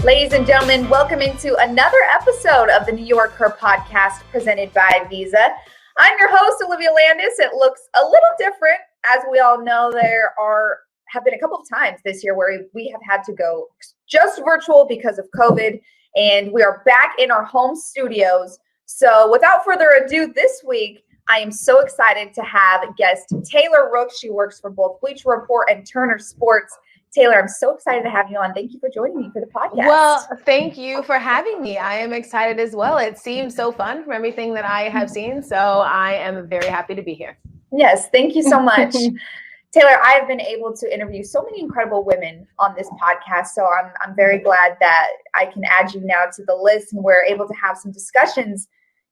Ladies and gentlemen, welcome into another episode of the YorkHER podcast presented by Visa. I'm your host, Olivia Landis. It looks a little different. As we all know, have been a couple of times this year where we have had to go just virtual because of COVID, and we are back in our home studios. So without further ado, this week, I am so excited to have guest Taylor Rooks. She works for both Bleacher Report and Turner Sports. Taylor, I'm so excited to have you on. Thank you for joining me for the podcast. Well, thank you for having me. I am excited as well. It seems so fun from everything that I have seen. So I am very happy to be here. Yes, thank you so much. Taylor, I have been able to interview so many incredible women on this podcast. So I'm very glad that I can add you now to the list and we're able to have some discussions.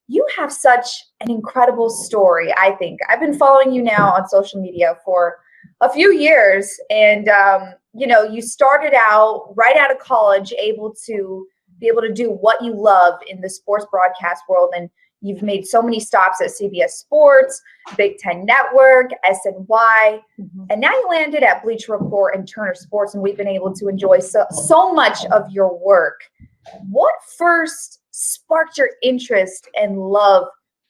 You have such an incredible story, I think. I've been following you now on social media for a few years, and you started out right out of college able to do what you love in the sports broadcast world, and you've made so many stops at CBS Sports, Big Ten Network, SNY, and now you landed at Bleacher Report and Turner Sports, and we've been able to enjoy so much of your work. What first sparked your interest and love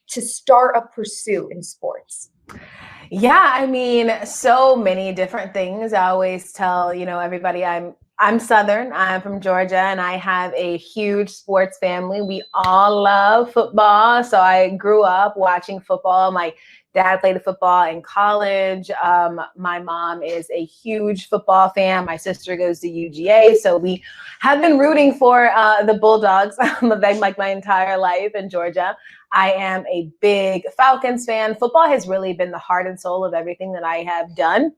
to start a pursuit in sports? Yeah, I mean, so many different things. I always tell, everybody I'm Southern. I'm from Georgia, and I have a huge sports family. We all love football. So I grew up watching football. My dad played football in college. My mom is a huge football fan. My sister goes to UGA. So we have been rooting for the Bulldogs like my entire life in Georgia. I am a big Falcons fan. Football has really been the heart and soul of everything that I have done.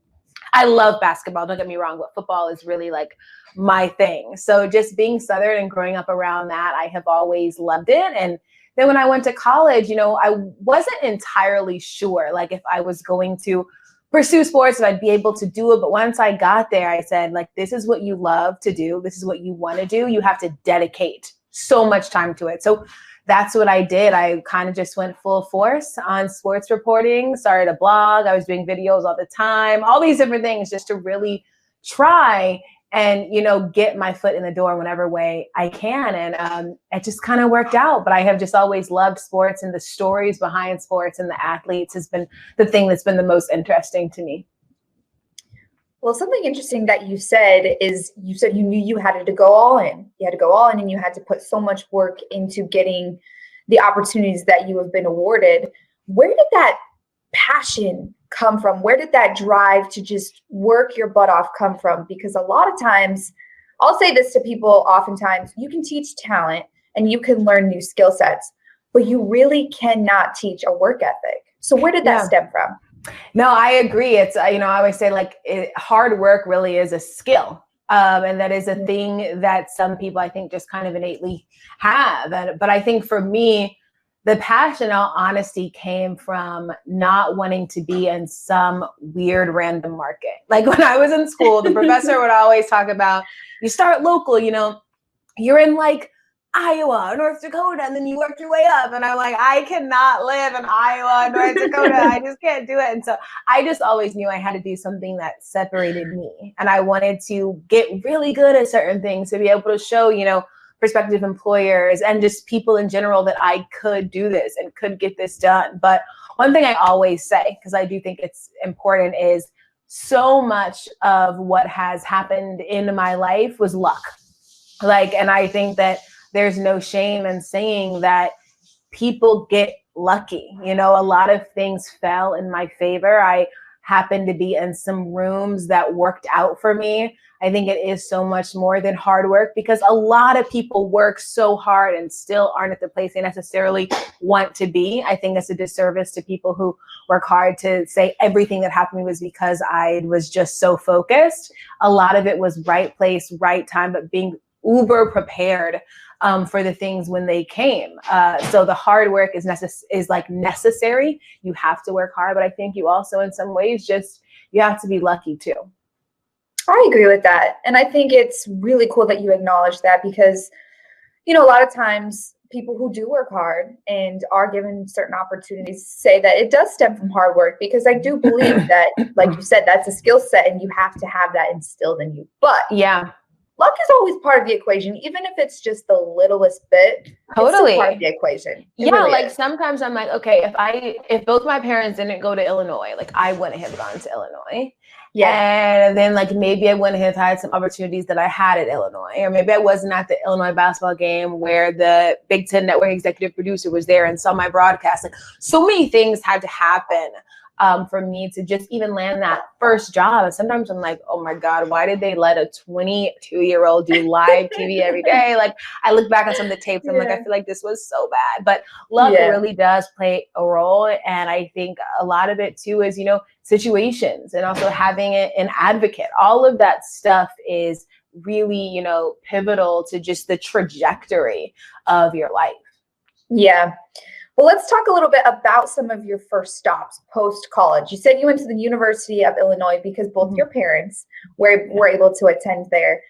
I love basketball, don't get me wrong, but football is really like my thing. So just being Southern and growing up around that, I have always loved it. And then when I went to college, I wasn't entirely sure, like if I was going to pursue sports, if I'd be able to do it. But once I got there, I said, like, this is what you love to do. This is what you want to do. You have to dedicate so much time to it. So that's what I did. I kind of just went full force on sports reporting, started a blog. I was doing videos all the time, all these different things just to really try and, get my foot in the door whenever way I can. And it just kind of worked out. But I have just always loved sports, and the stories behind sports and the athletes has been the thing that's been the most interesting to me. Well, something interesting that you said is you said you knew you had to go all in. You had to go all in, and you had to put so much work into getting the opportunities that you have been awarded. Where did that passion come from? Where did that drive to just work your butt off come from? Because a lot of times, I'll say this to people oftentimes, you can teach talent and you can learn new skill sets, but you really cannot teach a work ethic. So where did that stem from? No, I agree. It's, I always say hard work really is a skill. And that is a thing that some people, I think, just kind of innately have. But I think for me, the passion, in all honesty, came from not wanting to be in some weird random market. Like when I was in school, the professor would always talk about, you start local, you're in like Iowa, North Dakota, and then you work your way up. And I'm like, I cannot live in Iowa, North Dakota. I just can't do it. And so I just always knew I had to do something that separated me. And I wanted to get really good at certain things to be able to show, prospective employers and just people in general that I could do this and could get this done. But one thing I always say, because I do think it's important, is so much of what has happened in my life was luck. And I think that there's no shame in saying that people get lucky. A lot of things fell in my favor. I happened to be in some rooms that worked out for me. I think it is so much more than hard work, because a lot of people work so hard and still aren't at the place they necessarily want to be. I think it's a disservice to people who work hard to say everything that happened to me was because I was just so focused. A lot of it was right place, right time, but being uber prepared for the things when they came. So the hard work is necessary. You have to work hard, but I think you also, in some ways, you have to be lucky too. I agree with that. And I think it's really cool that you acknowledge that, because, a lot of times people who do work hard and are given certain opportunities say that it does stem from hard work, because I do believe that, like you said, that's a skill set and you have to have that instilled in you. But yeah, luck is always part of the equation, even if it's just the littlest bit. Totally. It's part of the equation. Yeah, really like is. Sometimes I'm like, okay, if both my parents didn't go to Illinois, like I wouldn't have gone to Illinois. Yeah. And then like maybe I wouldn't have had some opportunities that I had at Illinois, or maybe I wasn't at the Illinois basketball game where the Big Ten Network executive producer was there and saw my broadcast. Like so many things had to happen for me to just even land that first job. And sometimes I'm like, oh my God, why did they let a 22-year-old do live TV every day? Like I look back on some of the tapes, I'm like, I feel like this was so bad. But luck really does play a role. And I think a lot of it too is, situations, and also having an advocate. All of that stuff is really, pivotal to just the trajectory of your life. Yeah. Well, let's talk a little bit about some of your first stops post-college. You said you went to the University of Illinois because both your parents were able to attend there.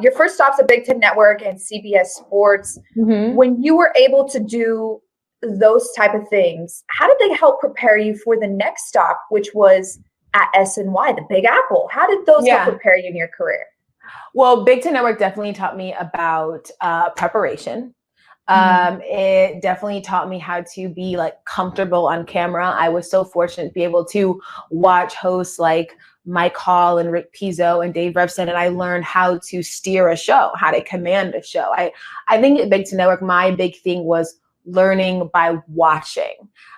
Your first stops at Big Ten Network and CBS Sports. When you were able to do those type of things, how did they help prepare you for the next stop, which was at SNY, the Big Apple? How did those help prepare you in your career? Well, Big Ten Network definitely taught me about preparation. It definitely taught me how to be like comfortable on camera. I was so fortunate to be able to watch hosts like Mike Hall and Rick Pizzo and Dave Revson, and I learned how to steer a show, how to command a show. I think at Big Ten Network, my big thing was learning by watching.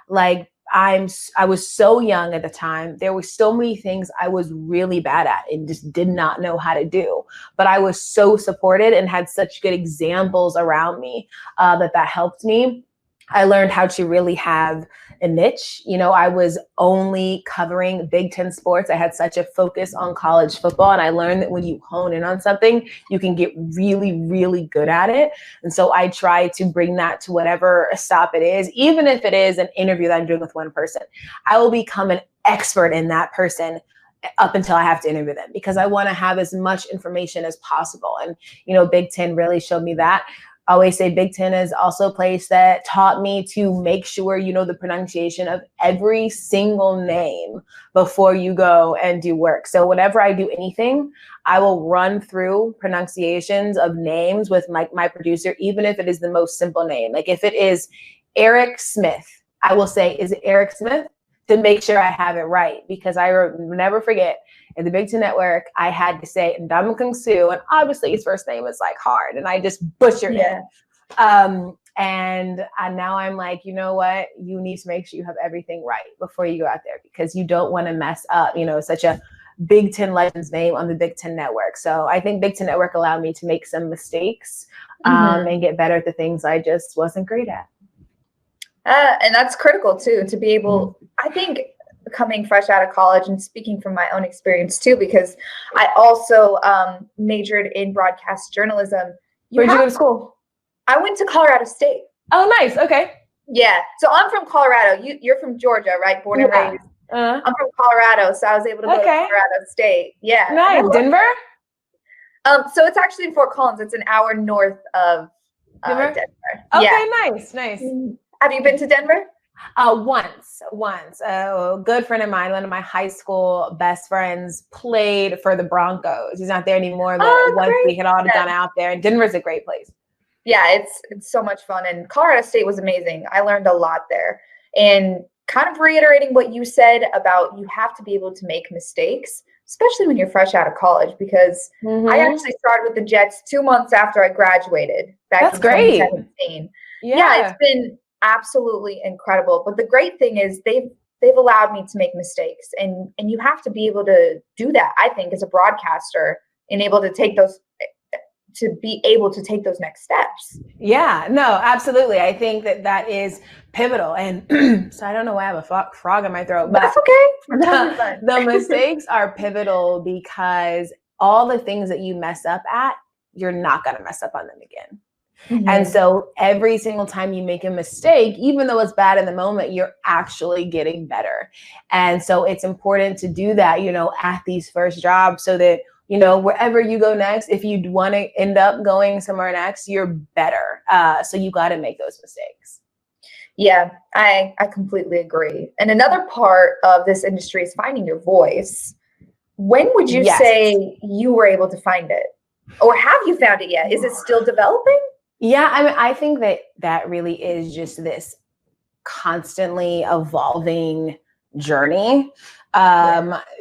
Like I was so young at the time. There were so many things I was really bad at and just did not know how to do. But I was so supported and had such good examples around me that helped me. I learned how to really have a niche. I was only covering Big Ten sports. I had such a focus on college football. And I learned that when you hone in on something, you can get really, really good at it. And so I try to bring that to whatever stop it is, even if it is an interview that I'm doing with one person. I will become an expert in that person up until I have to interview them, because I want to have as much information as possible. And, Big Ten really showed me that. I always say Big Ten is also a place that taught me to make sure you know the pronunciation of every single name before you go and do work. So whenever I do anything, I will run through pronunciations of names with my producer, even if it is the most simple name. Like if it is Eric Smith, I will say, is it Eric Smith? To make sure I have it right, because I never forget in the Big Ten Network, I had to say Ndamukong Suh, and obviously his first name is like hard, and I just butchered it. And now I'm like, you know what? You need to make sure you have everything right before you go out there, because you don't want to mess up, such a Big Ten legend's name on the Big Ten Network. So I think Big Ten Network allowed me to make some mistakes and get better at the things I just wasn't great at. And that's critical too, to be able, I think, coming fresh out of college, and speaking from my own experience too, because I also majored in broadcast journalism. Where'd you go to school? I went to Colorado State. Oh, nice. Okay. Yeah. So I'm from Colorado. You're from Georgia, right? Born and raised. I'm from Colorado, so I was able to go to Colorado State. Yeah. Nice. Denver? So it's actually in Fort Collins. It's an hour north of Denver. Okay, nice. Have you been to Denver? Once. A good friend of mine, one of my high school best friends, played for the Broncos. He's not there anymore, but once we had all gone out there, and Denver's a great place. Yeah, it's so much fun. And Colorado State was amazing. I learned a lot there. And kind of reiterating what you said about you have to be able to make mistakes, especially when you're fresh out of college, because I actually started with the Jets 2 months after I graduated back in 2017. Yeah, it's been absolutely incredible. But the great thing is they've allowed me to make mistakes, and you have to be able to do that, I think, as a broadcaster, and able to take those next steps. Yeah, no, absolutely. I think that is pivotal. And so I don't know why I have a frog in my throat, but that's okay. The mistakes are pivotal, because all the things that you mess up at, you're not going to mess up on them again. And so every single time you make a mistake, even though it's bad in the moment, you're actually getting better. And so it's important to do that, at these first jobs, so that, wherever you go next, if you want to end up going somewhere next, you're better. So you got to make those mistakes. Yeah, I completely agree. And another part of this industry is finding your voice. When would you say you were able to find it? Or have you found it yet? Is it still developing? Yeah, I mean, I think that really is just this constantly evolving journey.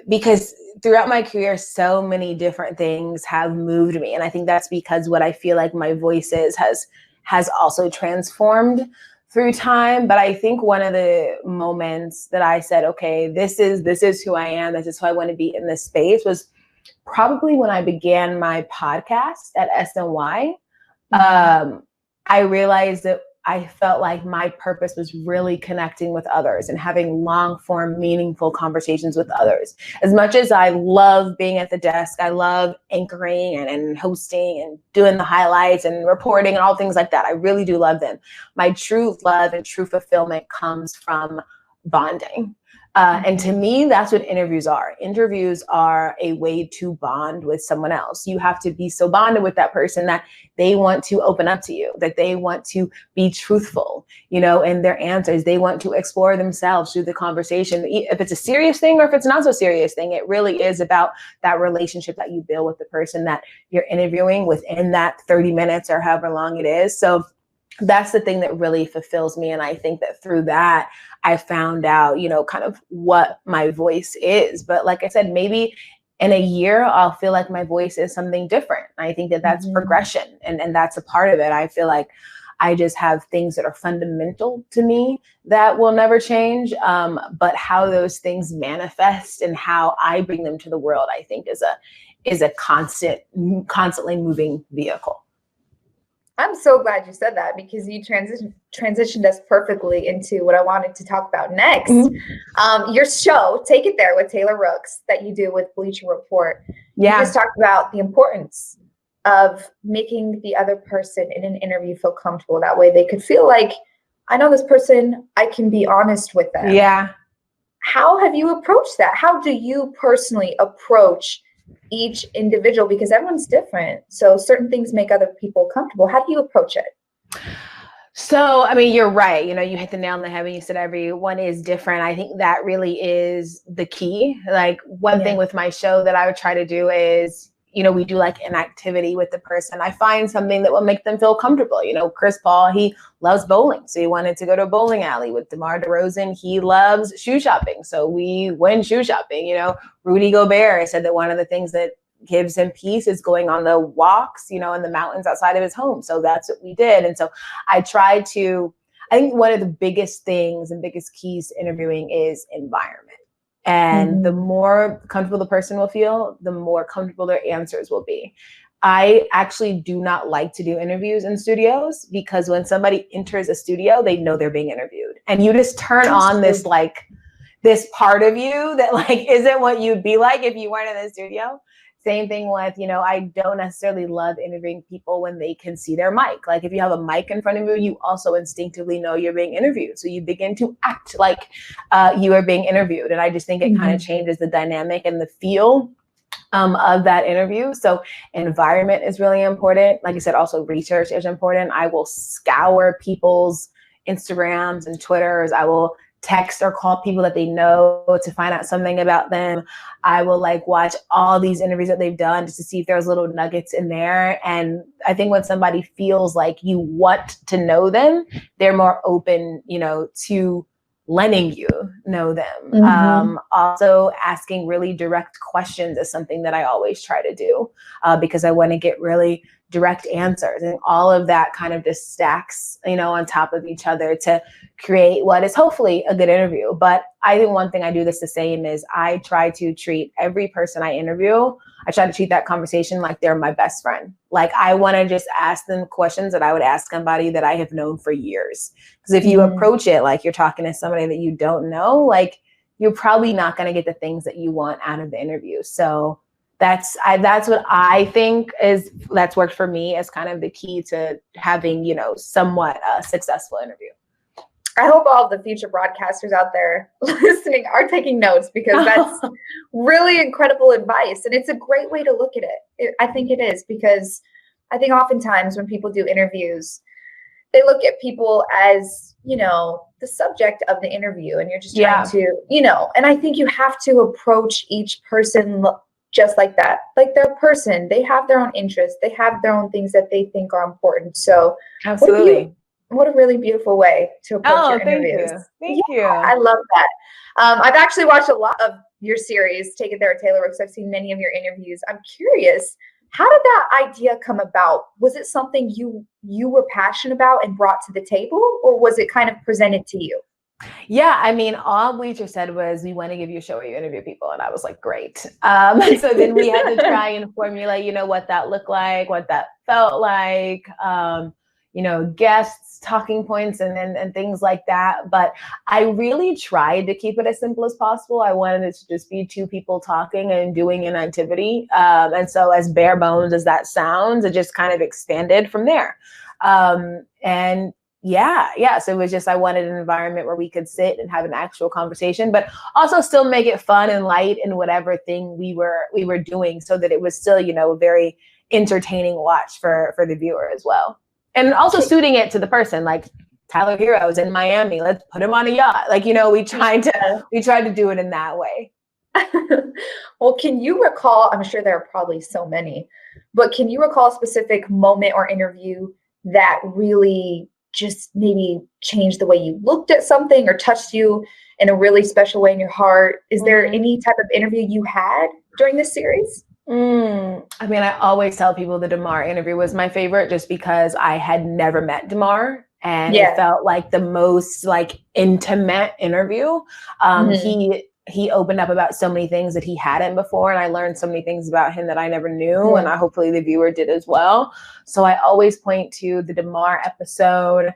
Because throughout my career, so many different things have moved me. And I think that's because what I feel like my voice has also transformed through time. But I think one of the moments that I said, okay, this is who I am, this is who I want to be in this space, was probably when I began my podcast at SNY. I realized that I felt like my purpose was really connecting with others and having long form, meaningful conversations with others. As much as I love being at the desk, I love anchoring and hosting and doing the highlights and reporting and all things like that. I really do love them. My true love and true fulfillment comes from bonding. And to me, that's what interviews are. Interviews are a way to bond with someone else. You have to be so bonded with that person that they want to open up to you, that they want to be truthful, in their answers. They want to explore themselves through the conversation. If it's a serious thing or if it's not so serious thing, it really is about that relationship that you build with the person that you're interviewing within that 30 minutes or however long it is. So that's the thing that really fulfills me. And I think that through that, I found out, kind of what my voice is. But like I said, maybe in a year, I'll feel like my voice is something different. I think that that's progression, and that's a part of it. I feel like I just have things that are fundamental to me that will never change. But how those things manifest and how I bring them to the world, I think is a constantly moving vehicle. I'm so glad you said that, because you transitioned us perfectly into what I wanted to talk about next. Your show, Take It There with Taylor Rooks, that you do with Bleacher Report. Yeah. You just talked about the importance of making the other person in an interview feel comfortable. That way they could feel like, I know this person, I can be honest with them. Yeah. How have you approached that? How do you personally approach each individual? Because everyone's different. So certain things make other people comfortable. How do you approach it? So, I mean, you're right. You hit the nail on the head when you said everyone is different. I think that really is the key. Like one thing with my show that I would try to do is, we do like an activity with the person. I find something that will make them feel comfortable. Chris Paul, he loves bowling. So he wanted to go to a bowling alley. With DeMar DeRozan, he loves shoe shopping. So we went shoe shopping. Rudy Gobert said that one of the things that gives him peace is going on the walks, in the mountains outside of his home. So that's what we did. And so I think one of the biggest things and biggest keys to interviewing is environment. And the more comfortable the person will feel, the more comfortable their answers will be. I actually do not like to do interviews in studios, because when somebody enters a studio, they know they're being interviewed. And you just turn on this part of you that isn't what you'd be like if you weren't in the studio. Same thing with, I don't necessarily love interviewing people when they can see their mic. Like if you have a mic in front of you, you also instinctively know you're being interviewed. So you begin to act like you are being interviewed. And I just think it kind of changes the dynamic and the feel of that interview. So environment is really important. Like I said, also research is important. I will scour people's Instagrams and Twitters. I will text or call people that they know to find out something about them. I will watch all these interviews that they've done just to see if there's little nuggets in there. And I think when somebody feels like you want to know them, they're more open, to letting you know them. Also asking really direct questions is something that I always try to do, because I want to get really direct answers, and all of that kind of just stacks, on top of each other to create what is hopefully a good interview. But I think one thing I do this the same is I try to treat every person I interview, I try to treat that conversation like they're my best friend. Like I want to just ask them questions that I would ask somebody that I have known for years. Because if you approach it like you're talking to somebody that you don't know, you're probably not going to get the things that you want out of the interview. So that's what I think that's worked for me as kind of the key to having, somewhat a successful interview. I hope all of the future broadcasters out there listening are taking notes, because that's really incredible advice. And it's a great way to look at it. I think it is, because I think oftentimes when people do interviews, they look at people as, the subject of the interview, and you're just trying to, and I think you have to approach each person just like that. Like they're a person. They have their own interests. They have their own things that they think are important. So absolutely. What a really beautiful way to approach your interviews. Thank you. I love that. I've actually watched a lot of your series, Take It There, Taylor Rooks. I've seen many of your interviews. I'm curious, how did that idea come about? Was it something you were passionate about and brought to the table, or was it kind of presented to you? Yeah, I mean, all Bleacher said was, we want to give you a show where you interview people. And I was like, great. So then we had to try and formulate, what that looked like, what that felt like, guests, talking points, and things like that. But I really tried to keep it as simple as possible. I wanted it to just be two people talking and doing an activity. And so as bare bones as that sounds, it just kind of expanded from there. So it was just, I wanted an environment where we could sit and have an actual conversation, but also still make it fun and light in whatever thing we were doing, so that it was still, a very entertaining watch for the viewer as well. And also suiting it to the person, like Tyler Hero's in Miami, let's put him on a yacht. Like, we tried to do it in that way. Well, can you recall, I'm sure there are probably so many, but can you recall a specific moment or interview that really just maybe changed the way you looked at something or touched you in a really special way in your heart? Is there any type of interview you had during this series? I mean, I always tell people the Damar interview was my favorite, just because I had never met Damar, and it felt like the most intimate interview. He opened up about so many things that he hadn't before, and I learned so many things about him that I never knew, and hopefully the viewer did as well. So I always point to the Damar episode.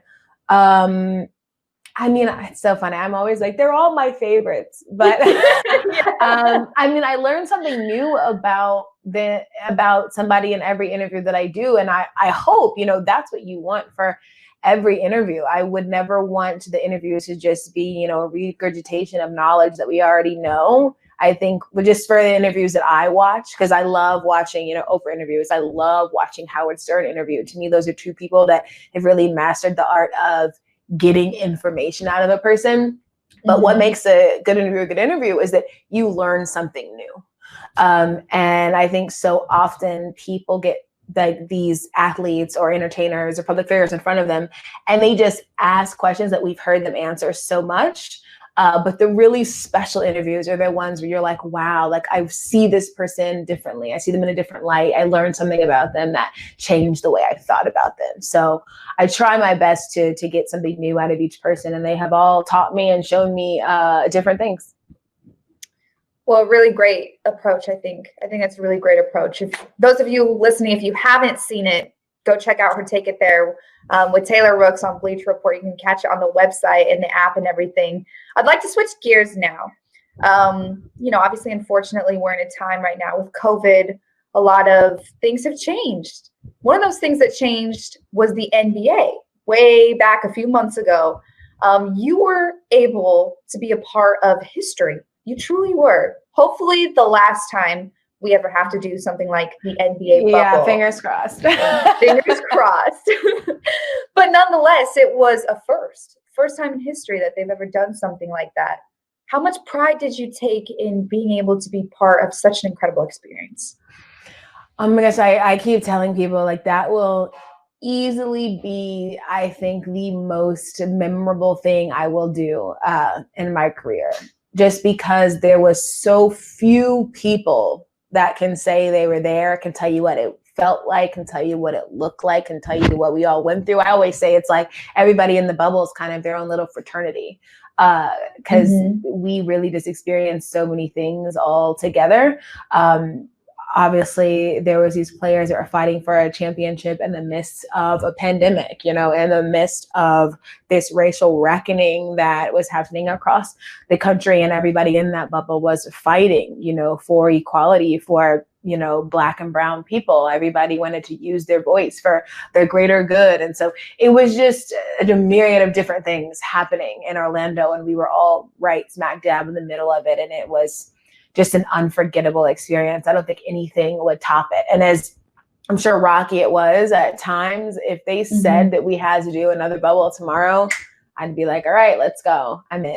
I mean, it's so funny. I'm always like, they're all my favorites, but I learned something new about somebody in every interview that I do, and I hope that's what you want for every interview. I would never want the interview to just be, a regurgitation of knowledge that we already know. I think just for the interviews that I watch, because I love watching, Oprah interviews. I love watching Howard Stern interview. To me, those are two people that have really mastered the art of getting information out of a person. But what makes a good interview is that you learn something new. And I think so often people get these athletes or entertainers or public figures in front of them, and they just ask questions that we've heard them answer so much. But the really special interviews are the ones where you're like, wow, I see this person differently. I see them in a different light. I learned something about them that changed the way I thought about them. So I try my best to get something new out of each person, and they have all taught me and shown me different things. Well, really great approach, I think. I think that's a really great approach. If those of you listening, if you haven't seen it, go check out her Take It There with Taylor Rooks on Bleacher Report. You can catch it on the website and the app and everything. I'd like to switch gears now. Obviously, unfortunately, we're in a time right now with COVID. A lot of things have changed. One of those things that changed was the NBA. Way back a few months ago, you were able to be a part of history. You truly were. Hopefully the last time we ever have to do something like the NBA bubble. Yeah, fingers crossed. Fingers crossed. But nonetheless, it was a first time in history that they've ever done something like that. How much pride did you take in being able to be part of such an incredible experience? Oh my gosh, I keep telling people that will easily be, I think, the most memorable thing I will do in my career. Just because there was so few people that can say they were there, can tell you what it felt like, can tell you what it looked like, can tell you what we all went through. I always say it's like everybody in the bubble is kind of their own little fraternity, because we really just experienced so many things all together. Obviously, there was these players that were fighting for a championship in the midst of a pandemic, in the midst of this racial reckoning that was happening across the country, and everybody in that bubble was fighting, for equality, for, Black and brown people. Everybody wanted to use their voice for their greater good. And so it was just a myriad of different things happening in Orlando, and we were all right smack dab in the middle of it. And it was just an unforgettable experience. I don't think anything would top it. And as I'm sure rocky it was at times, if they said that we had to do another bubble tomorrow, I'd be like, all right, let's go. I'm in.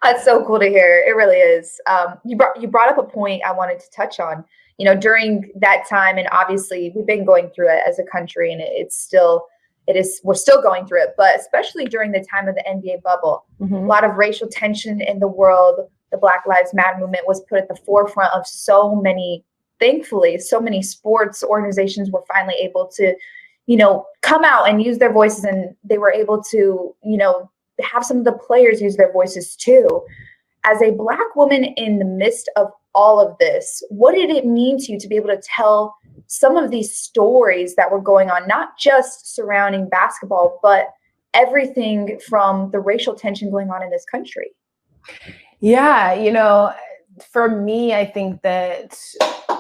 That's so cool to hear. It really is. You brought up a point I wanted to touch on. You know, during that time, and obviously we've been going through it as a country, and we're still going through it, but especially during the time of the NBA bubble, a lot of racial tension in the world. The Black Lives Matter movement was put at the forefront of so many, thankfully, so many sports organizations were finally able to, you know, come out and use their voices, and they were able to, you know, have some of the players use their voices too. As a Black woman in the midst of all of this, what did it mean to you to be able to tell some of these stories that were going on, not just surrounding basketball, but everything from the racial tension going on in this country? Yeah, you know, for me, I think that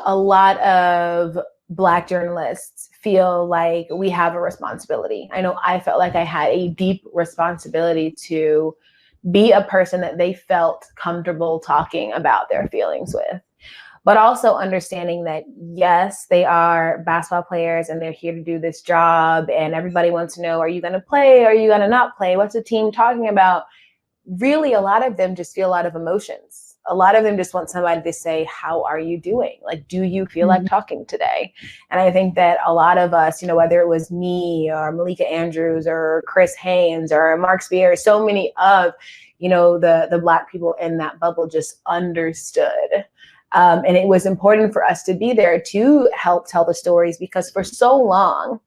a lot of Black journalists feel like we have a responsibility. I know I felt like I had a deep responsibility to be a person that they felt comfortable talking about their feelings with, but also understanding that, yes, they are basketball players and they're here to do this job. And everybody wants to know, are you going to play? Are you going to not play? What's the team talking about? Really, a lot of them just feel a lot of emotions. A lot of them just want somebody to say, how are you doing? Like, do you feel like talking today? And I think that a lot of us, you know, whether it was me or Malika Andrews or Chris Haynes or Mark Spears, so many of, you know, the Black people in that bubble just understood. And it was important for us to be there to help tell the stories, because for so long,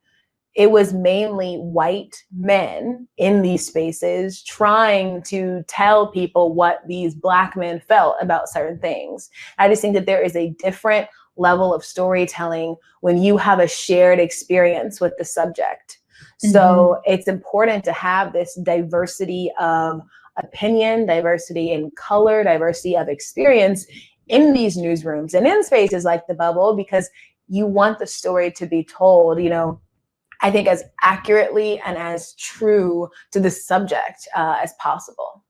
it was mainly white men in these spaces trying to tell people what these Black men felt about certain things. I just think that there is a different level of storytelling when you have a shared experience with the subject. So it's important to have this diversity of opinion, diversity in color, diversity of experience in these newsrooms and in spaces like the bubble, because you want the story to be told, you know, I think as accurately and as true to the subject as possible.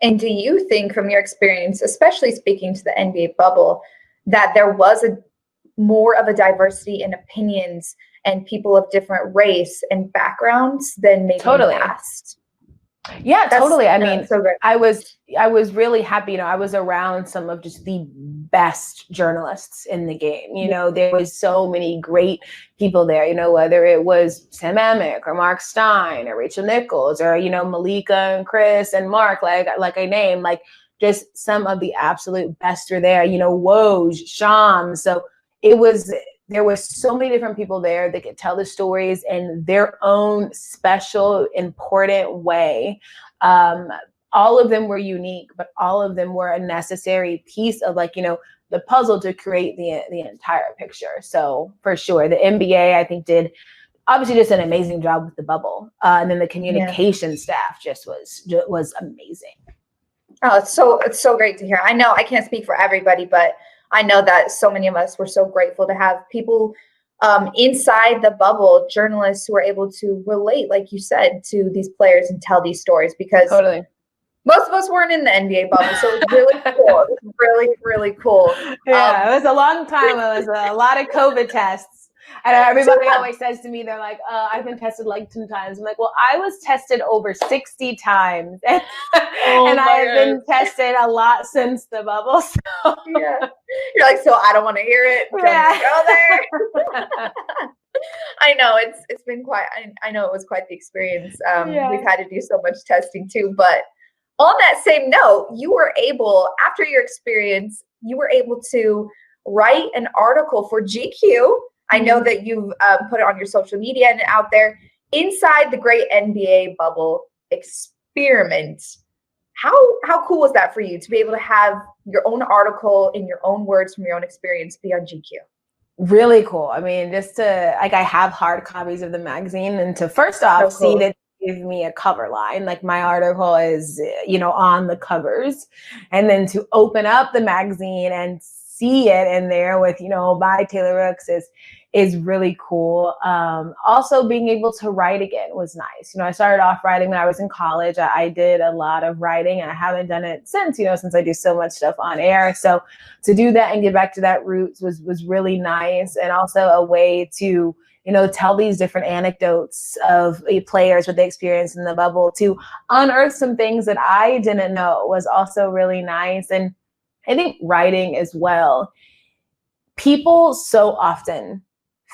And do you think, from your experience, especially speaking to the NBA bubble, that there was more of a diversity in opinions and people of different race and backgrounds than maybe in the past? Yeah, totally. I mean, so I was really happy. You know, I was around some of just the best journalists in the game. You know, there was so many great people there, you know, whether it was Sam Amick or Mark Stein or Rachel Nichols or, you know, Malika and Chris and Mark, like I named, like just some of the absolute best are there, you know, Woj, Sham. So there were so many different people there that could tell the stories in their own special, important way. All of them were unique, but all of them were a necessary piece of, like, you know, the puzzle to create the entire picture. So for sure, the NBA, I think, did obviously just an amazing job with the bubble. And then the communication staff just was amazing. Oh, it's so great to hear. I know I can't speak for everybody, but I know that so many of us were so grateful to have people inside the bubble, journalists who were able to relate, like you said, to these players and tell these stories, because most of us weren't in the NBA bubble. So it was really cool. It was really, really cool. Yeah, it was a long time. It was a lot of COVID tests. And everybody always says to me, they're like, I've been tested like 10 times. I'm like, well, I was tested over 60 times. And I have been tested a lot since the bubble. So. Yeah. You're like, so I don't want to hear it. Don't go there. I know it's been quite, I know it was quite the experience. We've had to do so much testing too. But on that same note, you were able, after your experience, you were able to write an article for GQ. I know that you've put it on your social media and out there, inside the great NBA bubble experiment. How cool was that for you to be able to have your own article in your own words from your own experience be on GQ? Really cool. I mean, just to, like, I have hard copies of the magazine, and to first off see that give me a cover line, like my article is, you know, on the covers, and then to open up the magazine and see it in there with, you know, by Taylor Rooks is really cool. Also being able to write again was nice. You know, I started off writing when I was in college. I did a lot of writing and I haven't done it since, you know, since I do so much stuff on air. So to do that and get back to that roots was really nice. And also a way to, you know, tell these different anecdotes of players, what they experienced in the bubble, to unearth some things that I didn't know was also really nice. And I think writing as well. People so often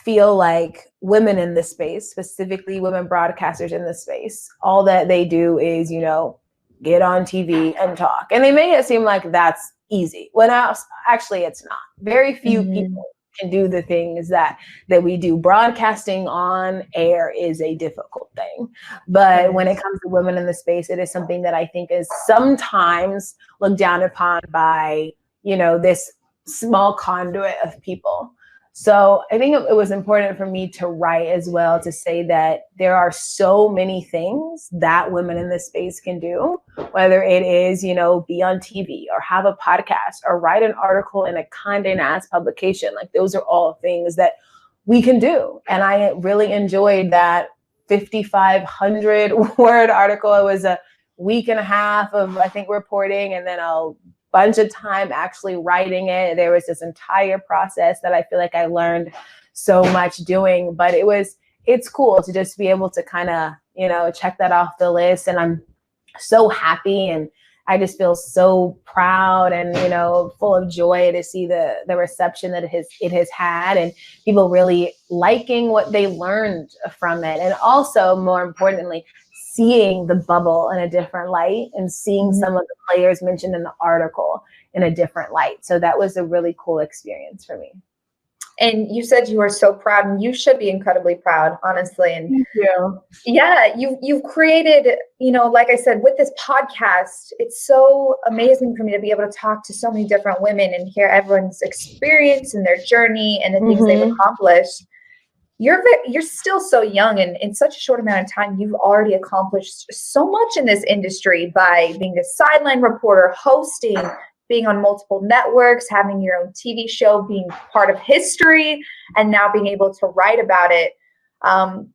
feel like women in this space, specifically women broadcasters in this space, all that they do is, you know, get on TV and talk. And they make it seem like that's easy, when actually it's not. Very few people can do the things that we do. Broadcasting on air is a difficult thing. But when it comes to women in the space, it is something that I think is sometimes looked down upon by, you know, this small conduit of people. So I think it was important for me to write as well, to say that there are so many things that women in this space can do, whether it is, you know, be on TV or have a podcast or write an article in a Condé Nast publication. Like, those are all things that we can do. And I really enjoyed that 5,500 word article. It was a week and a half of, I think, reporting, and then a bunch of time actually writing it. There was this entire process that I feel like I learned so much doing, but it's cool to just be able to kind of, you know, check that off the list. And I'm so happy, and I just feel so proud and, you know, full of joy to see the reception that it has had, and people really liking what they learned from it. And also, more importantly, seeing the bubble in a different light and seeing some of the players mentioned in the article in a different light. So that was a really cool experience for me. And you said you were so proud, and you should be incredibly proud, honestly. And thank you. Yeah, you've created, you know, like I said, with this podcast, it's so amazing for me to be able to talk to so many different women and hear everyone's experience and their journey and the things they've accomplished. You're still so young, and in such a short amount of time, you've already accomplished so much in this industry by being a sideline reporter, hosting, being on multiple networks, having your own TV show, being part of history, and now being able to write about it.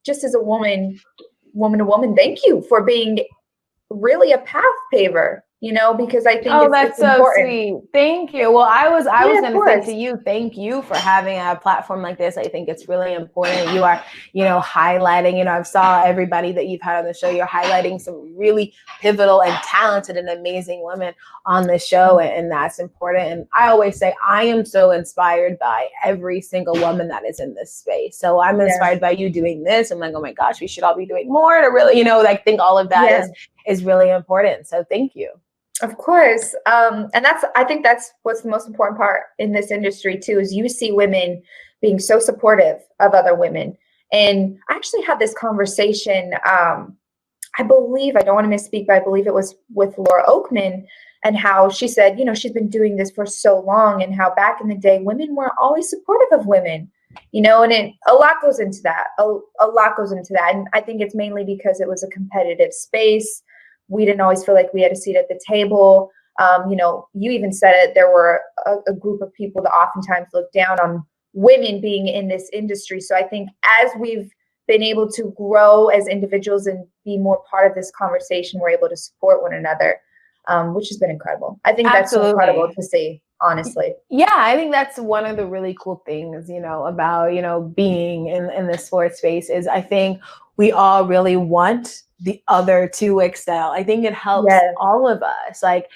Just as a woman to woman, thank you for being really a path paver. You know, because I think that's so important. Sweet. Thank you. Well, I was going to say to you, thank you for having a platform like this. I think it's really important. You are, you know, highlighting, you know, I've saw everybody that you've had on the show. You're highlighting some really pivotal and talented and amazing women on the show. And that's important. And I always say, I am so inspired by every single woman that is in this space. So I'm inspired by you doing this. I'm like, oh my gosh, we should all be doing more to really, you know, like, think all of that is really important. So thank you. Of course. And I think that's what's the most important part in this industry too, is you see women being so supportive of other women. And I actually had this conversation, I believe, I don't want to misspeak, but I believe it was with Laura Oakman, and how she said, you know, she's been doing this for so long, and how back in the day, women weren't always supportive of women, you know, and a lot goes into that. A lot goes into that. And I think it's mainly because it was a competitive space. We didn't always feel like we had a seat at the table. You know, you even said it, there were a group of people that oftentimes look down on women being in this industry. So I think as we've been able to grow as individuals and be more part of this conversation, we're able to support one another, which has been incredible. I think that's so incredible to see, honestly. Yeah, I think that's one of the really cool things, you know, about, you know, being in the sports space, is I think we all really want the other to excel. I think it helps all of us. Like,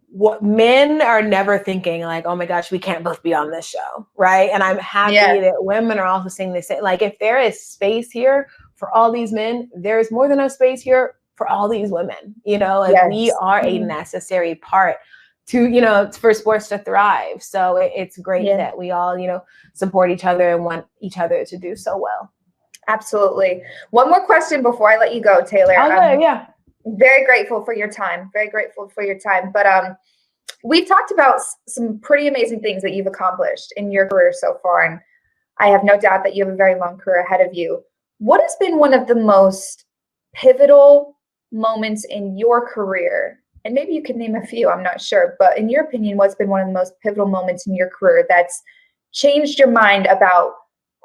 what men are never thinking like, oh my gosh, we can't both be on this show, right? And I'm happy that women are also saying this. Like, if there is space here for all these men, there's more than enough space here for all these women. You know, like, we are a necessary part to, you know, for sports to thrive. So it's great that we all, you know, support each other and want each other to do so well. Absolutely. One more question before I let you go, Taylor. Okay, very grateful for your time. Very grateful for your time. But we've talked about some pretty amazing things that you've accomplished in your career so far, and I have no doubt that you have a very long career ahead of you. What has been one of the most pivotal moments in your career? And maybe you can name a few, I'm not sure. But in your opinion, what's been one of the most pivotal moments in your career that's changed your mind about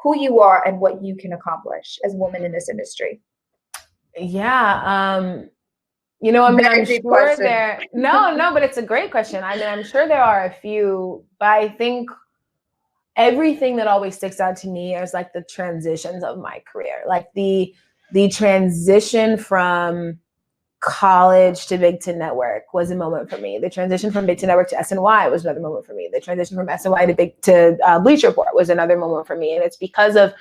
who you are and what you can accomplish as a woman in this industry? Yeah. You know, I mean, I'm sure but it's a great question. I mean, I'm sure there are a few, but I think everything that always sticks out to me is like the transitions of my career, like the transition from college to Big Ten Network was a moment for me. The transition from Big Ten Network to SNY was another moment for me. The transition from SNY to Bleacher Report was another moment for me. And it's because of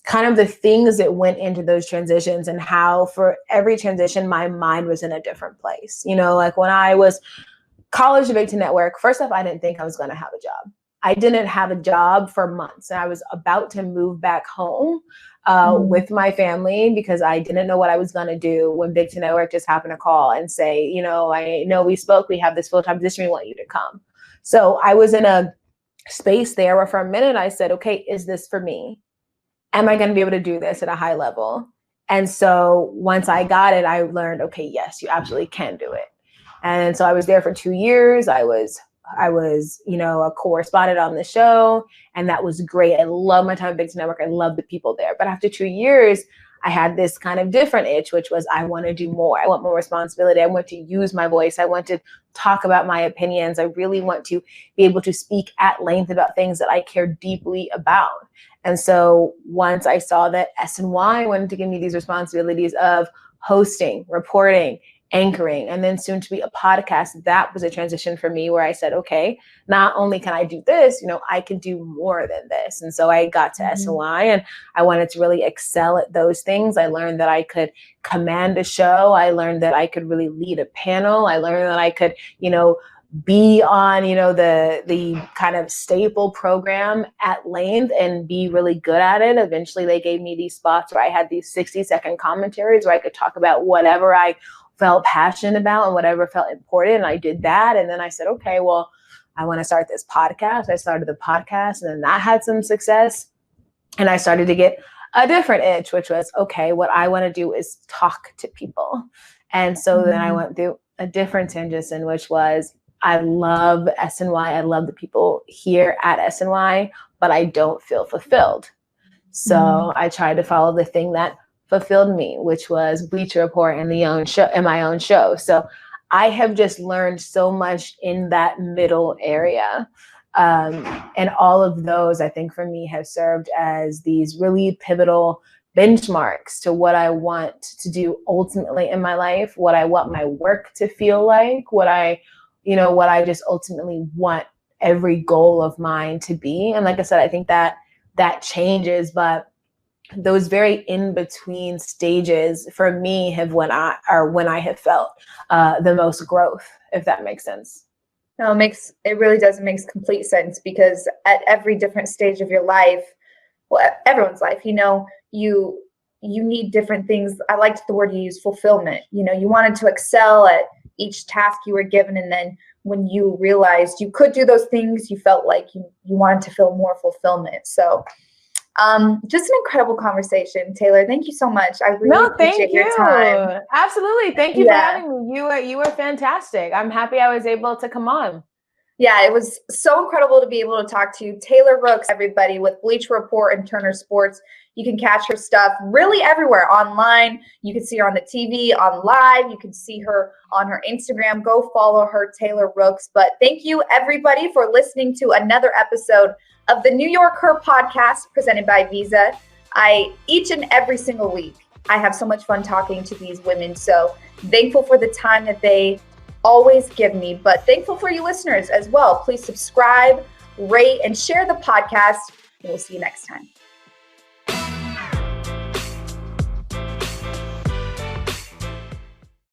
kind of the things that went into those transitions and how for every transition, my mind was in a different place. You know, like when I was college to Big Ten Network, first off, I didn't think I was going to have a job. I didn't have a job for months, and I was about to move back home with my family because I didn't know what I was going to do when Big Ten Network just happened to call and say, you know, I know we spoke, we have this full-time position, we want you to come. So I was in a space there where for a minute I said, okay, is this for me? Am I going to be able to do this at a high level? And so once I got it, I learned, okay, yes, you absolutely can do it. And so I was there for 2 years. I was, you know, a correspondent on the show, and that was great. I love my time at Big Ten Network. I love the people there. But after 2 years, I had this kind of different itch, which was I want to do more. I want more responsibility. I want to use my voice. I want to talk about my opinions. I really want to be able to speak at length about things that I care deeply about. And so once I saw that SNY wanted to give me these responsibilities of hosting, reporting, anchoring, and then soon to be a podcast, that was a transition for me where I said, okay, not only can I do this, you know, I can do more than this. And so I got to SNY and I wanted to really excel at those things. I learned that I could command a show. I learned that I could really lead a panel. I learned that I could, you know, be on, you know, the kind of staple program at length and be really good at it. Eventually they gave me these spots where I had these 60-second commentaries where I could talk about whatever I felt passionate about and whatever felt important. And I did that. And then I said, okay, well, I want to start this podcast. I started the podcast, and then that had some success. And I started to get a different itch, which was, okay, what I want to do is talk to people. And so then I went through a different transition, which was, I love SNY. I love the people here at SNY, but I don't feel fulfilled. So I tried to follow the thing that fulfilled me, which was Bleacher Report and my own show. So I have just learned so much in that middle area. And all of those, I think for me, have served as these really pivotal benchmarks to what I want to do ultimately in my life, what I want my work to feel like, what I just ultimately want every goal of mine to be. And like I said, I think that changes, but those very in-between stages for me have when I have felt the most growth, if that makes sense. No, it really does make complete sense, because at every different stage of your life, well, everyone's life, you know, you need different things. I liked the word you used, fulfillment. You know, you wanted to excel at each task you were given, and then when you realized you could do those things, you felt like you wanted to feel more fulfillment. So just an incredible conversation, Taylor. Thank you so much. I really appreciate your time. Absolutely. Thank you for having me. You were fantastic. I'm happy I was able to come on. Yeah, it was so incredible to be able to talk to Taylor Rooks, everybody, with Bleacher Report and Turner Sports. You can catch her stuff really everywhere online. You can see her on the TV, on live. You can see her on her Instagram. Go follow her, Taylor Rooks. But thank you, everybody, for listening to another episode of the YorkHER podcast presented by Visa. Each and every single week, I have so much fun talking to these women. So thankful for the time that they always give me, but thankful for you listeners as well. Please subscribe, rate, and share the podcast. And we'll see you next time.